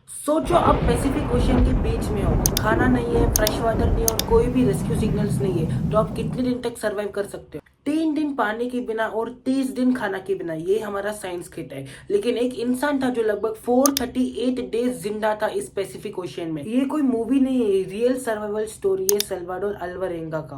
सोचो आप Pacific ocean के बीच में हो, खाना नहीं है, फ्रेश वाटर नहीं है और कोई भी रेस्क्यू सिग्नल्स नहीं है, तो आप कितने दिन तक सरवाइव कर सकते हो? 3 दिन पानी के बिना और 30 दिन खाना के बिना, ये हमारा साइंस किट है। लेकिन एक इंसान था जो लगभग 438 डेज जिंदा था इस पैसिफिक ओशियन में। ये कोई मूवी नहीं है, रियल सर्वाइवल स्टोरी है सल्वाडोर अल्वारेंगा का।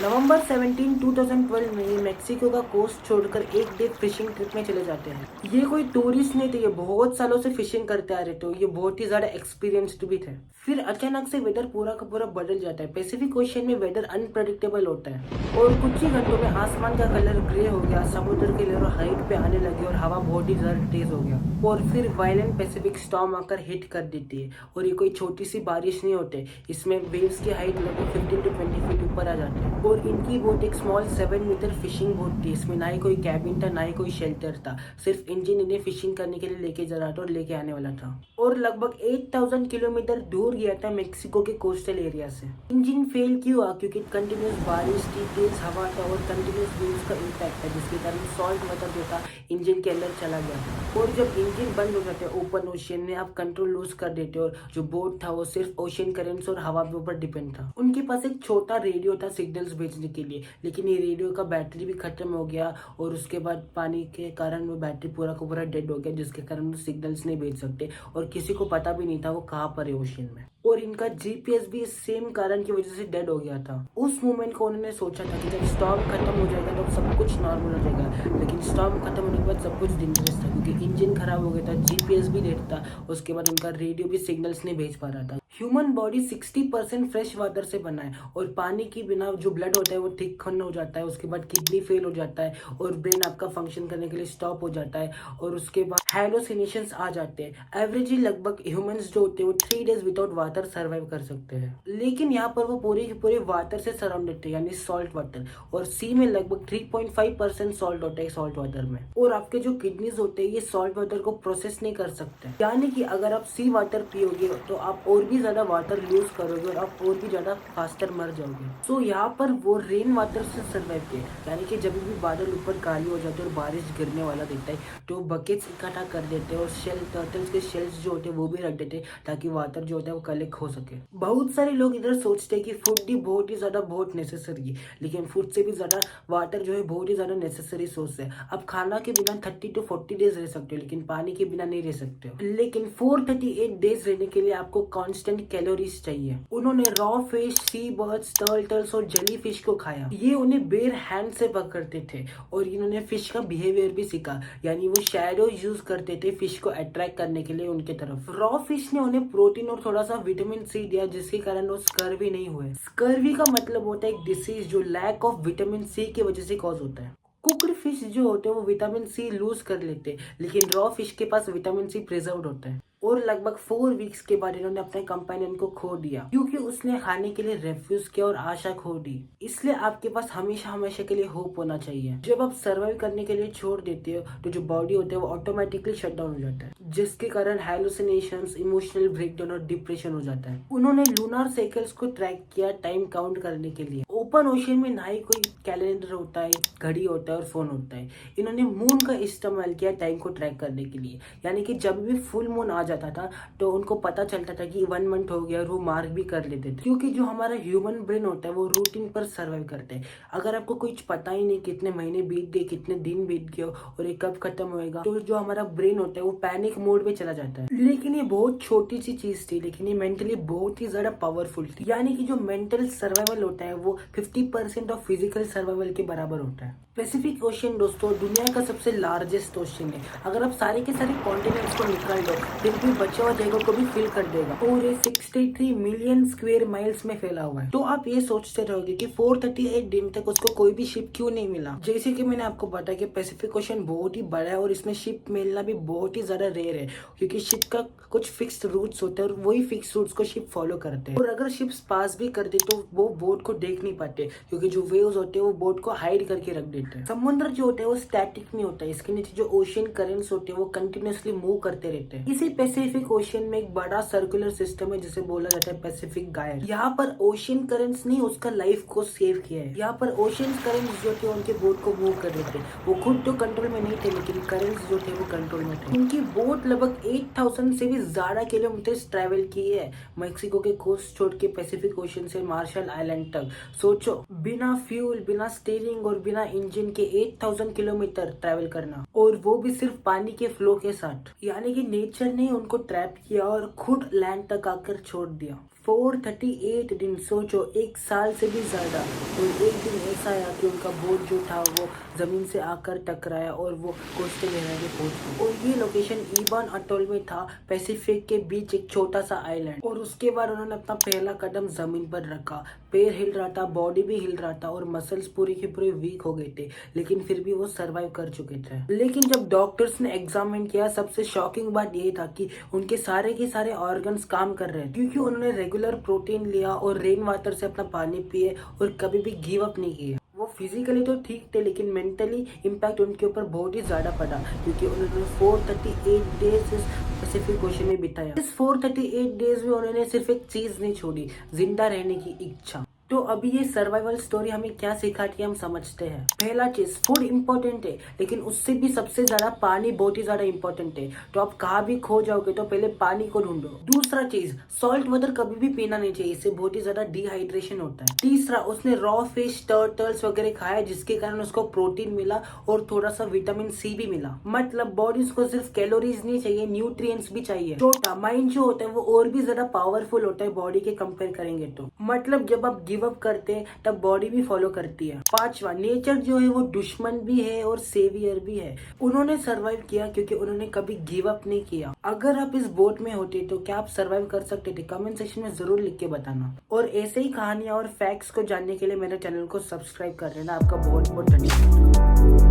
नवंबर 17, 2012 में ये मेक्सिको का कोस्ट छोड़कर एक डे फिशिंग ट्रिप में चले जाते हैं। ये कोई टूरिस्ट नहीं थे, ये बहुत सालों से फिशिंग करते आ रहे थे, ये बहुत ही ज्यादा एक्सपीरियंस्ड भी थे। फिर अचानक से वेदर पूरा का पूरा बदल जाता है। पैसिफिक ओशियन में वेदर अनप्रेडिक्टेबल होता है और कुछ ही घंटों में आसमान का कलर ग्रे हो गया, समुद्र के लहरों हाइट पे आने लगी और हवा बहुत ही ज्यादा तेज हो गया और फिर वायलेंट पैसिफिक स्टॉर्म आकर हिट कर देती है। और ये कोई छोटी सी बारिश नहीं होती, इसमें वेव्स की हाइट लगभग 15 to 20 फीट ऊपर आ जाती है और इनकी बोट एक स्मॉल 7 मीटर फिशिंग बोट थी। इसमें ना ही कोई कैबिन था, ना ही कोई शेल्टर था, सिर्फ इंजन इन्हें फिशिंग करने के लिए लेके जा रहा था और लेके आने वाला था। और लगभग 8000 किलोमीटर दूर गया था मेक्सिको के कोस्टल एरिया से। इंजन फेल क्यों हुआ? क्योंकि कंटिन्यूस बारिश थी, तेज हवा था और कंटिन्यूस वेव्स का इम्पैक्ट था, जिसके कारण सॉल्ट वाटर जो था इंजन के अंदर चला गया। और जब इंजन बंद हो जाते हैं ओपन ओशियन में, आप कंट्रोल लूज कर देते हो और जो बोट था वो सिर्फ ओशियन करेंट्स और हवा के ऊपर डिपेंड था। उनके पास एक छोटा रेडियो था सिग्नल्स भेजने के लिए, लेकिन ये रेडियो का बैटरी भी खत्म हो गया और उसके बाद पानी के कारण वो बैटरी पूरा का पूरा डेड हो गया, जिसके कारण वो सिग्नल्स नहीं भेज सकते और किसी को पता भी नहीं था वो कहाँ पर है ओशियन में। और इनका जीपीएस भी इस सेम कारण की वजह से डेड हो गया था। उस मोमेंट को उन्होंने सोचा था कि जब स्टॉर्म खत्म हो जाएगा तो सब कुछ नॉर्मल हो जाएगा, लेकिन स्टॉर्म खत्म होने के बाद सब कुछ डेंजरस था क्योंकि इंजन खराब हो गया था, जीपीएस भी डेड था, उसके बाद उनका रेडियो भी सिग्नल्स नहीं भेज पा रहा था। ह्यूमन बॉडी 60% फ्रेश वाटर से बना है और पानी के बिना जो ब्लड होता है वो ठीक खन हो जाता है, उसके बाद किडनी फेल हो जाता है और ब्रेन आपका फंक्शन करने के लिए स्टॉप हो जाता है और उसके बाद हेलोसिनेशंस आ जाते हैं। एवरेजली लगभग ह्यूमंस जो होते हैं वो 3 डेज विदाउट वाटर सर्वाइव कर सकते हैं, लेकिन यहाँ पर वो पूरे के पूरे वाटर से सराउंडेड थे, यानी सॉल्ट वाटर। और सी में लगभग 3.5% सॉल्ट होता है सॉल्ट वाटर में। और आपके जो किडनीज होते हैं ये सॉल्ट वाटर को प्रोसेस नहीं कर सकते, यानी कि अगर आप सी वाटर पियोगे तो आप और भी ज्यादा वाटर लूज करोगे और आप और भी ज्यादा फास्टर मर जाओगे। तो यहाँ पर वो रेन वाटर से सर्वाइव किए, यानी कि जब भी बादल ऊपर काली हो जाते हैं और बारिश गिरने वाला देता है तो बकेट्स इकट्ठा कर देते हैं और शेल टर्टल्स के शेल्स जो होते हैं वो भी रख देते हैं ताकि वाटर जो होता है वो कलेक्ट हो सके। बहुत सारे लोग इधर सोचते हैं कि फूड भी बहुत ही ज्यादा बहुत नेसेसरी है, लेकिन फूड से भी ज्यादा वाटर जो है बहुत ही ज्यादा नेसेसरी सोर्स है। आप खाना के बिना 30 to 40 डेज रह सकते हो, लेकिन पानी के बिना नहीं रह सकते हो। लेकिन 438 डेज रहने के लिए आपको कांस्टेंट कैलोरीज चाहिए। उन्होंने रॉ फिश, सी बर्ड्स, टर्टल्स और जेली फिश को खाया। ये उन्हें बेयर हैंड से पकड़ते थे और इन्होंने फिश का बिहेवियर भी सीखा, यानी वो शैडो यूज करते थे फिश को अट्रैक्ट करने के लिए उनके तरफ। रॉ फिश ने उन्हें प्रोटीन और थोड़ा सा विटामिन सी दिया, जिसके कारण वो स्कर्वी नहीं हुए। स्कर्वी का मतलब होता है एक डिसीज जो लैक ऑफ विटामिन सी की वजह से कॉज होता है। कुकड फिश जो होते हैं वो विटामिन सी लूज कर लेते हैं, लेकिन रॉ फिश के पास विटामिन सी प्रिजर्व्ड होता है। और लगभग 4 वीक्स के बाद इन्होंने अपने कंपेनियन को खो दिया क्योंकि उसने खाने के लिए रेफ्यूज किया और आशा खो दी। इसलिए आपके पास हमेशा हमेशा के लिए होप होना चाहिए। जब आप सर्वाइव करने के लिए छोड़ देते हो तो जो बॉडी होता है वो ऑटोमेटिकली शट डाउन हो जाता है, जिसके कारण हेलुसिनेशंस, इमोशनल ब्रेकडाउन और डिप्रेशन हो जाता है। उन्होंने लूनार साइकिल्स को ट्रैक किया टाइम काउंट करने के लिए। ओपन ओशन में ना ही कोई कैलेंडर होता है, घड़ी होता है और फोन होता है। इन्होंने मून का इस्तेमाल किया टाइम को ट्रैक करने के लिए, यानी कि जब भी फुल मून आ जाता था तो उनको पता चलता था कि 1 मंथ हो गया और वो मार्क भी कर लेते थे। क्योंकि जो हमारा ह्यूमन ब्रेन होता है वो रूटीन पर सर्वाइव करते हैं। अगर आपको कुछ पता ही नहीं कितने महीने बीत गए, कितने दिन बीत गए और ये कब खत्म होएगा, तो जो हमारा ब्रेन होता है वो पैनिक मोड में चला जाता है। लेकिन ये बहुत छोटी सी चीज थी, लेकिन ये मेंटली बहुत ही ज्यादा पावरफुल थी। यानी कि जो मेंटल सर्वाइवल होता है वो 50% ऑफ फिजिकल सर्वाइवल के बराबर होता है। पैसिफिक ओशियन दोस्तों दुनिया का सबसे लार्जेस्ट ओशियन है। अगर आप सारे के सारे कॉन्टिनेंट्स को निकाल दो फिर भी बचा हुआ जगह को भी फिल कर देगा और ये 63 मिलियन स्क्वायर माइल्स में फैला हुआ है। तो आप ये सोचते रहोगे कि 438 दिन तक उसको कोई भी शिप क्यों नहीं मिला। जैसे कि मैंने आपको बताया कि पैसिफिक ओशियन बहुत ही बड़ा है और इसमें शिप मिलना भी बहुत ही ज्यादा रेयर है, क्योंकि शिप का कुछ फिक्स्ड रूट्स होते हैं और वही फिक्स रूट्स को शिप फॉलो करते हैं। और अगर शिप्स पास भी करते तो वो बोट को देख नहीं पाते। पाते क्योंकि जो वेव्स होते हैं वो बोट को हाइड करके रख देते हैं। समुद्र जो होता है वो स्टैटिक नहीं होता है, इसके नीचे जो ओशियन करेंट्स होते हैं वो कंटिन्यूअसली मूव करते रहते हैं। इसी पैसिफिक ओशियन में एक बड़ा सर्कुलर सिस्टम है जिसे बोला जाता है पैसिफिक गायर। यहाँ पर ओशियन करेंट्स नहीं उसका लाइफ को सेव किया है। यहाँ पर ओशियन करेंट्स जो थे उनके बोट को मूव कर देते, वो खुद तो कंट्रोल में नहीं थे लेकिन करेंट्स जो थे वो कंट्रोल में थे। उनकी बोट लगभग 8000 से भी ज्यादा किलोमीटर ट्रेवल की है मैक्सिको के कोस्ट छोड़ के पैसिफिक ओशियन से मार्शल आइलैंड तक। सोचो, बिना फ्यूल, बिना स्टीयरिंग और बिना इंजन के 8000 किलोमीटर ट्रैवल करना, और वो भी सिर्फ पानी के फ्लो के साथ। यानी कि नेचर ने उनको ट्रैप किया और खुद लैंड तक आकर छोड़ दिया। 438 दिन, सोचो 1 साल से भी ज्यादा। और एक दिन ऐसा आया कि उनका बोट जो था वो जमीन से आकर टकराया और वो कोस्टल एरिया में पहुंच गया। और ये लोकेशन इबान अटोल में था, पैसिफिक के बीच एक छोटा सा आइलैंड। और उसके बाद उन्होंने अपना पहला कदम जमीन पर रखा। पैर हिल रहा था, बॉडी भी हिल रहा था और मसल्स पूरी के पूरे वीक हो गए थे, लेकिन फिर भी वो सरवाइव कर चुके थे। लेकिन जब डॉक्टर्स ने एग्जामिन किया, सबसे शॉकिंग बात ये था कि उनके सारे के सारे ऑर्गन्स काम कर रहे थे क्योंकि उन्होंने रेगुलर प्रोटीन लिया और रेन वाटर से अपना पानी पिए और कभी भी गिव अप नहीं किया। वो फिजिकली तो ठीक थे लेकिन मेंटली इम्पैक्ट उनके ऊपर बहुत ही ज्यादा पड़ा क्योंकि उन्होंने 438 डेज इस पैसिफिक ओशन में बिताया। इस 438 डेज में उन्होंने सिर्फ एक चीज नहीं छोड़ी, जिंदा रहने की इच्छा। तो अभी ये सर्वाइवल स्टोरी हमें क्या सिखाती है हम समझते हैं। पहला चीज, फूड इम्पोर्टेंट है लेकिन उससे भी सबसे ज्यादा पानी बहुत ही ज्यादा इम्पोर्टेंट है। तो आप कहाँ भी खो जाओगे तो पहले पानी को ढूंढो। दूसरा चीज, सॉल्ट वाटर कभी भी पीना नहीं चाहिए, इससे बहुत ही ज्यादा डिहाइड्रेशन होता है। तीसरा, उसने रॉ फिश, टर्टल्स वगैरह खाया जिसके कारण उसको प्रोटीन मिला और थोड़ा सा विटामिन सी भी मिला। मतलब बॉडीज को सिर्फ कैलोरीज नहीं चाहिए, न्यूट्रिएंट्स भी चाहिए। चौथा, माइंड जो होता है वो और भी ज्यादा पावरफुल होता है बॉडी के कंपेयर करेंगे तो। मतलब जब आप गिव अप करते हैं तब बॉडी भी फॉलो करती है। पांचवा, नेचर जो है वो दुश्मन भी है और सेवियर भी है। उन्होंने सरवाइव किया क्योंकि उन्होंने कभी गिव अप नहीं किया। अगर आप इस बोट में होते तो क्या आप सरवाइव कर सकते थे? कमेंट सेक्शन में जरूर लिख के बताना। और ऐसे ही कहानियां और फैक्ट्स को जानने के लिए मेरे चैनल को सब्सक्राइब कर लेना। आपका बहुत बहुत धन्यवाद।